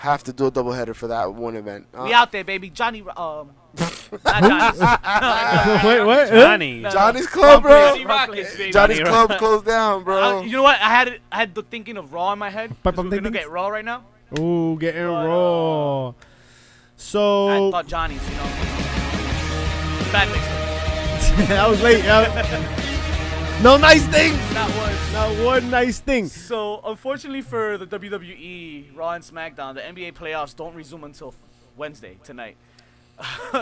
Have to do a doubleheader for that one event. We out there, baby. Johnny. Not Johnny's. Wait, what? Johnny's Club, bro. Johnny Rockets, baby. Johnny's Club closed down, bro. You know what? I had the thinking of Raw in my head. We're gonna get Raw right now. Ooh, getting Raw. So I thought Johnny's, you know. Bad mix. that was late, yo. No nice things. Not one nice thing. So, unfortunately for the WWE, Raw and SmackDown, the NBA playoffs don't resume until Wednesday, tonight.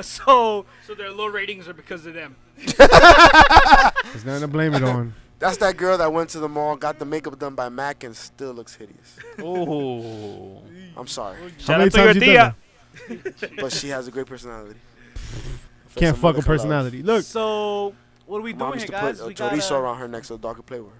So their low ratings are because of them. There's nothing to blame it on. That's that girl that went to the mall, got the makeup done by Mac, and still looks hideous. Oh. I'm sorry. How many times you done that? But she has a great personality. Can't fuck a personality. Look. So, what are we doing here, guys? Mom used to put a chorizo around her neck so the dog could play with her.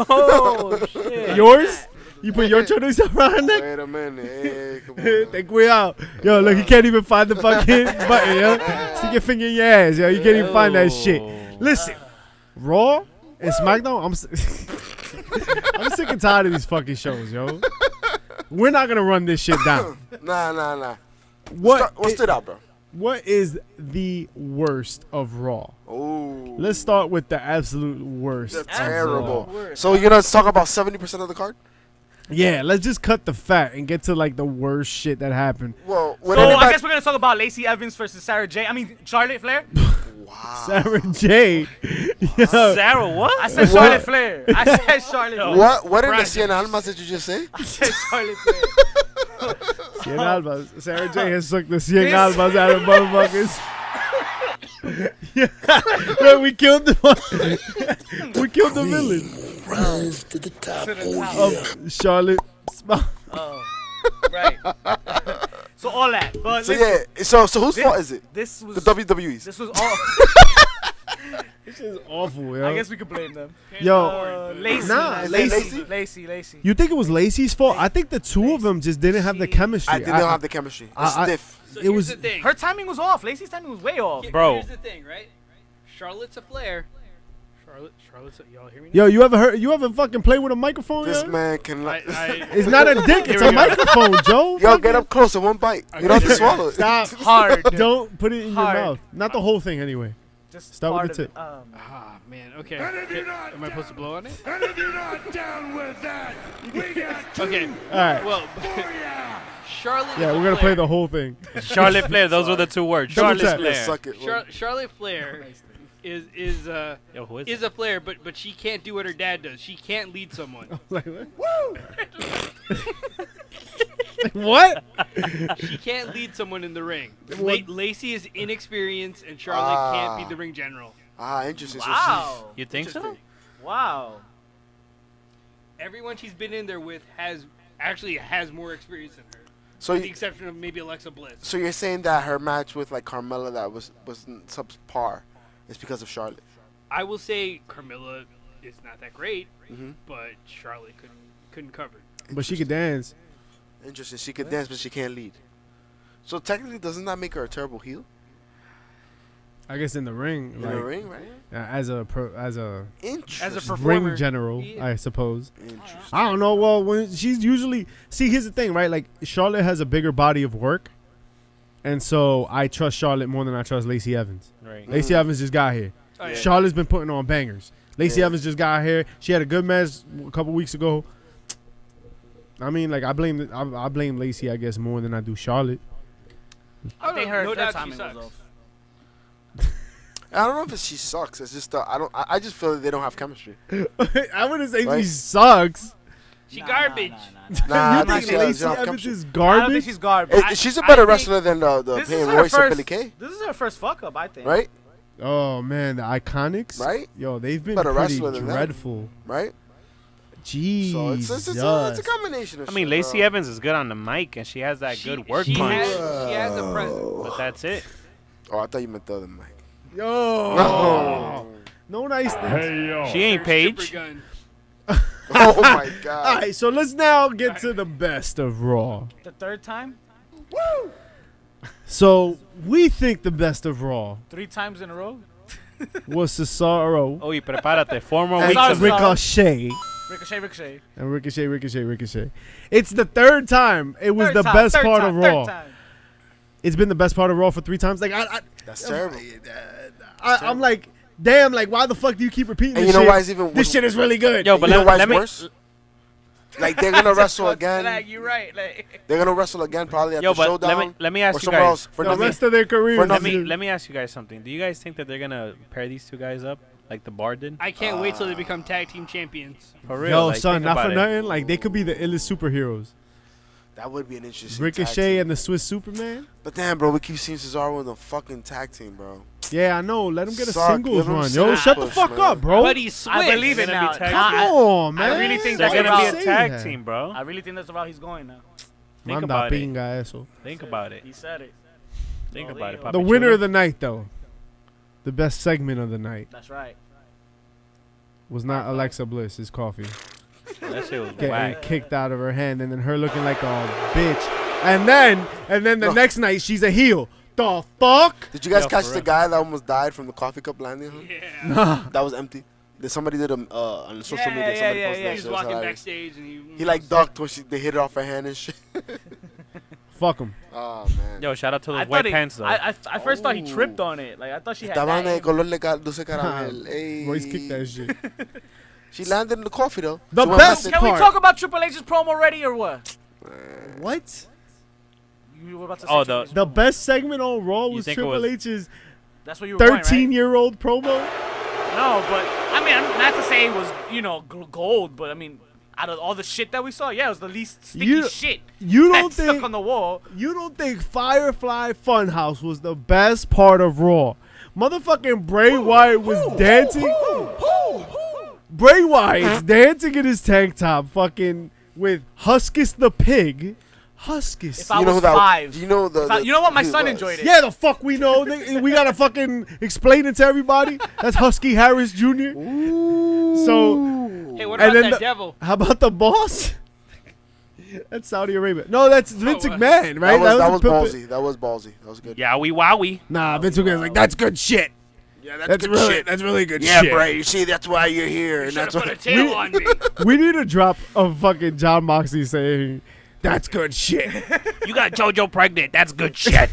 Oh, shit. Yours? You put your chorizo around her neck? Wait a minute. Hey, come on. Take way out. Yo, look, you can't even find the fucking button, yo. Stick your finger in your ass, yo. You can't even find that shit. Listen, Raw and SmackDown, I'm sick and tired of these fucking shows, yo. We're not going to run this shit down. Nah. What stood out, bro? What is the worst of Raw? Oh. Let's start with the absolute worst. The terrible. So you're going to talk about 70% of the card? Yeah, let's just cut the fat and get to like the worst shit that happened. Well, I guess we're going to talk about Lacey Evans versus Charlotte Flair. Wow. Sarah J. Yo. Sarah what? I said Charlotte Flair. I said Charlotte Flair. What in the Cien Almas did you just say? I said Charlotte Flair. Cien Almas. Sarah J has sucked the Cien Almas out of motherfuckers. Yeah, we killed the we killed the villain. Rise to the top. Of Charlotte. Oh, right. So all that. But so listen, yeah. So whose fault is it? This was the WWE's. This was all. This is awful, yo. I guess we could blame them. Yo, Lacey. Nah, Lacey. You think it was Lacey's fault? I think the two of them just didn't have the chemistry. I didn't have the chemistry. Stiff. So it was. the thing. Her timing was off. Lacey's timing was way off. Bro. Here's the thing, right? Charlotte's a Flair. Charlotte's y'all hear me now? Yo, you ever fucking play with a microphone? This yo? man can. It's not a dick. It's a microphone, Joe. Yo, get up close in one bite. You don't have to swallow it. Stop. Hard. Don't put it in your mouth. Not the whole thing, anyway. Just start with the tip. Man. Okay. Am I supposed to blow on it? And if you're not down with that, we got two. Okay. All right. Well, Charlotte. Yeah, we're gonna play the whole thing. Charlotte Flair. Those were the two words. Charlotte Flair. Suck it, Charlotte Flair is a Flair, but she can't do what her dad does. She can't lead someone. Like, what? What? She can't lead someone in the ring. Lacey is inexperienced, and Charlotte can't be the ring general. Interesting. Wow. You think so? Wow. Everyone she's been in there with has more experience than her. So with the exception of maybe Alexa Bliss. So you're saying that her match with like Carmella that was subpar is because of Charlotte? I will say Carmella is not that great, but Charlotte couldn't cover. But she could dance. Interesting. She could dance, but she can't lead. So technically, doesn't that make her a terrible heel? I guess in the ring. In the ring, right? As a performer, ring general, I suppose. I don't know. Well, when she's usually here's the thing, right? Like Charlotte has a bigger body of work, and so I trust Charlotte more than I trust Lacey Evans. Right. Lacey Evans just got here. Oh, yeah. Charlotte's been putting on bangers. Lacey Evans just got here. She had a good match a couple weeks ago. I mean, like I blame Lacey, I guess, more than I do Charlotte. I think her timing was off. I don't know if she sucks. It's just I just feel that they don't have chemistry. I wouldn't say she sucks. She garbage. Nah, You think Lacey Evans is garbage? I don't think she's garbage. She's a better wrestler than the Peyton Royce or Billie Kay. This is her first fuck up, I think. Right? Oh man, the Iconics. Right? Yo, they've been Better pretty wrestler than dreadful. Right? Jeez. So it's a combination of I mean, Lacey Evans is good on the mic, and she has that good work punch. She has a presence. But that's it. Oh, I thought you meant the other mic. Yo. No nice things. Hey, yo. She ain't Paige. Oh, my God. All right, so let's now get to the best of Raw. The third time? Woo! So we think the best of Raw 3 times in a row? was Cesaro Oye, prepárate. 4 more And weeks of Ricochet Ricochet. And Ricochet. It's the third time. It was Third the time, best third part time, of third Raw. time. It's been the best part of Raw for 3 times. Like That's terrible. I'm like, damn. Like, why the fuck do you keep repeating And this you know shit? why it's even This shit is really good. Yo, but you know why let it's me. worse? Like they're gonna wrestle again. Like, you're right. Like, They're gonna wrestle again probably at Yo, the but showdown let me or ask you somewhere guys. else for the nothing. rest of their career. For Let nothing. me ask you guys something. Do you guys think that they're gonna pair these 2 guys up like the Bar did? I can't wait till they become tag team champions. For real? Yo, like, son, think not about for it. nothing. Like, they could be the illest superheroes. That would be an interesting Ricochet tag team. and the Swiss Superman. But damn, bro, we keep seeing Cesaro in the fucking tag team, bro. Yeah, I know. Let him get a Suck. singles Give him run. some Yo, shut the push, fuck man. up, bro. But he's Swiss. I believe it They're now. gonna be tag Come I- on, man. I really think They're that's gonna be a about- tag that. team, bro. I really think that's the route he's going now. Think Manda about it. pinga eso. Think about it. He said it. Think Oh, about it. Leo. The Papi winner Chulo. of the night, though, the best segment of the night, That's right. was not Alexa Bliss. His coffee That shit was getting whack. kicked out of her hand, and then her looking like a bitch. And then the next night she's a heel. The fuck? Did you guys Yo, catch for the real. guy that almost died from the coffee cup landing? Huh? Yeah. Nah. That was empty. Somebody did on social Yeah, media. yeah, Somebody yeah, posted yeah. that He shit. was It was walking hilarious. backstage and He like ducked when they hit it off her hand and shit. Fuck him. Oh man. Yo, shout out to I those white thought pants though. I first thought he Oh. tripped on it. Like I thought she had Estaban de that. color dulce caramel. Ey. Royce kicked that shit. She landed in the coffee though. The She went best missing. Can we part. talk about Triple H's promo already or what? What? You were about to say Oh, Triple H's The promo. best segment on Raw was think it Triple was- H's That's what you were going, right? 13-year-old promo. No, but I mean, I'm not to say it was gold, but I mean, out of all the shit that we saw, yeah, it was the least sticky shit. You don't That's stuck think on the wall. you don't think Firefly Funhouse was the best part of Raw? Motherfucking Bray Wyatt was dancing. Bray Wyatt's dancing in his tank top, fucking with Huskus the pig. Huskus. If I You know was who that? 5. You know the. If I- you know what? My who it son was. enjoyed it. Yeah, the fuck we know. We gotta fucking explain it to everybody. That's Husky Harris Jr. So, Hey, what And about then that the- devil? how about the boss? That's Saudi Arabia. No, that's Vince McMahon, right? That was the puppet. ballsy. That was ballsy. That was good. Yowie wowie. Nah, Vince McMahon's like, that's good shit. Yeah, That's really good Yeah, shit. Bray. You see, that's why you're here, and Should have that's put a what. tail on me. We need to drop a fucking John Moxley saying, that's good shit. You got JoJo pregnant. That's good shit.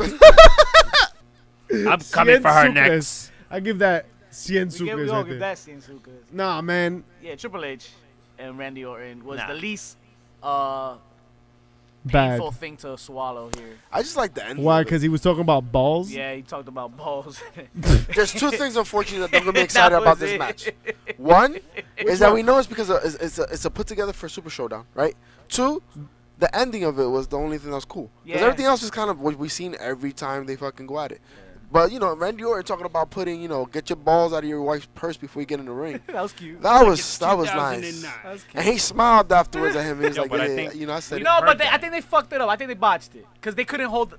I'm coming for her Cien next. Sucres. I give that Cien We Sucres all right give there. that scene Sucres. Nah, man. Yeah, Triple H and Randy Orton was Nah. the least Bad. painful thing to swallow here. I just like the ending. Why? of it. Because he was talking about balls? Yeah, he talked about balls. There's 2 things, unfortunately, that don't get me excited That about was this it. match. One is that we know it's because it's a put together for Super Showdown, right? 2, the ending of it was the only thing that was cool. Because Yeah. everything else is kind of what we've seen every time they fucking go at it. But Randy Orton talking about putting, get your balls out of your wife's purse before you get in the ring. That was cute. That was It's nice. 2009. That was cute. And he smiled afterwards at him. He was Yo, like, but I yeah, think- I said You it. know, but heard I think they fucked it up. I think they botched it because they couldn't hold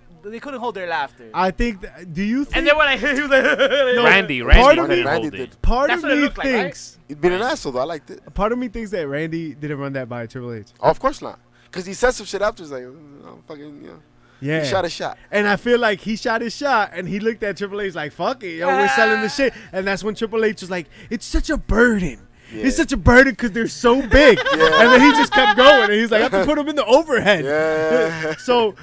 their laughter. I think, do you think, And then when I he was like, Randy part of couldn't me- hold Randy it. did. part That's of what it me looked like, right? thinks, He'd been an asshole, though. I liked it. part of me thinks that Randy didn't run that by Triple H. Oh, of course not. Because he said some shit after. He's like, fucking, Yeah. He shot a shot. And I feel like he shot his shot, and he looked at Triple H like, fuck it, yo, we're selling the shit. And that's when Triple H was like, it's such a burden. Yeah. It's such a burden because they're so big. And then he just kept going, and he's like, I have to put them in the overhead. Yeah. So,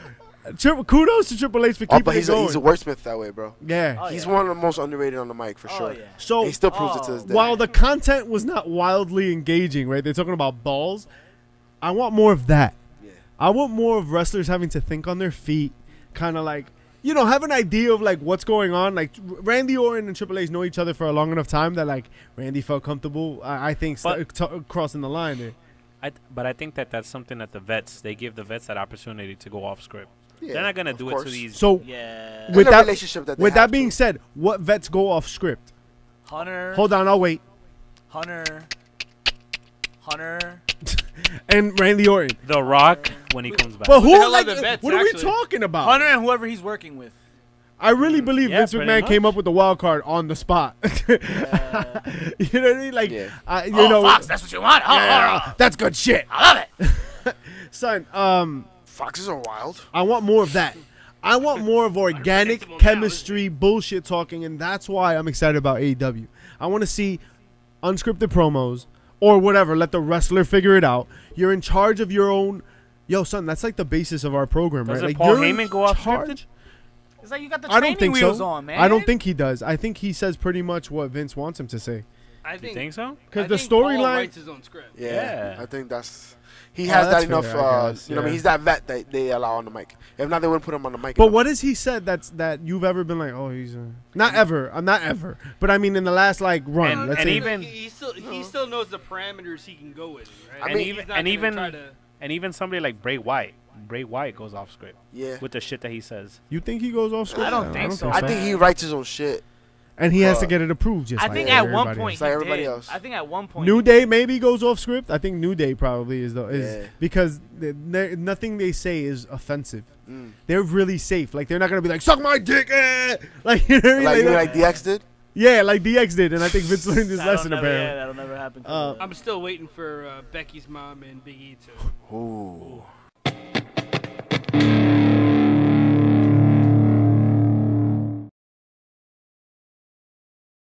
kudos to Triple H for keeping But it going. he's a wordsmith that way, bro. Yeah. Oh, He's yeah. one of the most underrated on the mic, for Oh, sure. yeah. So, And he still proves it to this day. while the content was not wildly engaging, right? They're talking about balls. I want more of that. Yeah. I want more of wrestlers having to think on their feet, kind of like, have an idea of like what's going on. Like Randy Orton and Triple H know each other for a long enough time that like Randy felt comfortable. I think crossing the line there. But I think that's something that they give the vets that opportunity to go off script. Yeah, They're not gonna of do course. it to these. So Yeah. And with a that relationship that they with have that being to. said, what vets go off script? Hunter. Hold on, I'll wait. Hunter. And Randy Orton. The Rock when he comes back. But who? the hell are Like, the vets, what are we actually? talking about? Hunter and whoever he's working with. I really believe Yeah, Vince pretty McMahon much. came up with the wild card on the spot. You know what I mean? Like, Yeah. Fox, that's what you want? Oh, yeah, that's good shit, I love it. son. Foxes are wild. I want more of that. I want more of organic Unpredictable chemistry, bullshit talking, and that's why I'm excited about AEW. I want to see unscripted promos, or whatever. Let the wrestler figure it out. You're in charge of your own. Yo, son, that's like the basis of our program, right? Doesn't Like Paul you're in Heyman go off charge. It's like you got the I training don't think wheels so. on, man. I don't think he does. I think he says pretty much what Vince wants him to say. I You think, think so? Because I the think Paul storyline. writes his own script. Yeah, Yeah. I think that's he has that's that enough. fair, I guess, You know, what I mean, yeah. he's that vet that they allow on the mic. If not, they wouldn't put him on the mic. But enough. what has he said that you've ever been like, oh, he's not ever. I'm not ever. But I mean, in the last like run, And- let's and say. even- he still knows the parameters he can go with, right? I And mean, even He's not and gonna even try to- and even somebody like Bray Wyatt. Bray Wyatt goes off script Yeah, with the shit that he says. You think he goes off script? I don't think so. I think he writes his own shit. And he has to get it approved. Just I like think at one everybody point else. Like he everybody did. else. I think at one point New he Day maybe goes off script. I think New Day probably is Yeah. because nothing they say is offensive. Mm. They're really safe. Like they're not gonna be like suck my dick, like you know what I mean? Like, you mean Like, like DX did. yeah, like DX did, and I think Vince learned his That'll lesson never, yeah, apparently. that'll never happen. Uh, I'm still waiting for Becky's mom and Big E to. Ooh.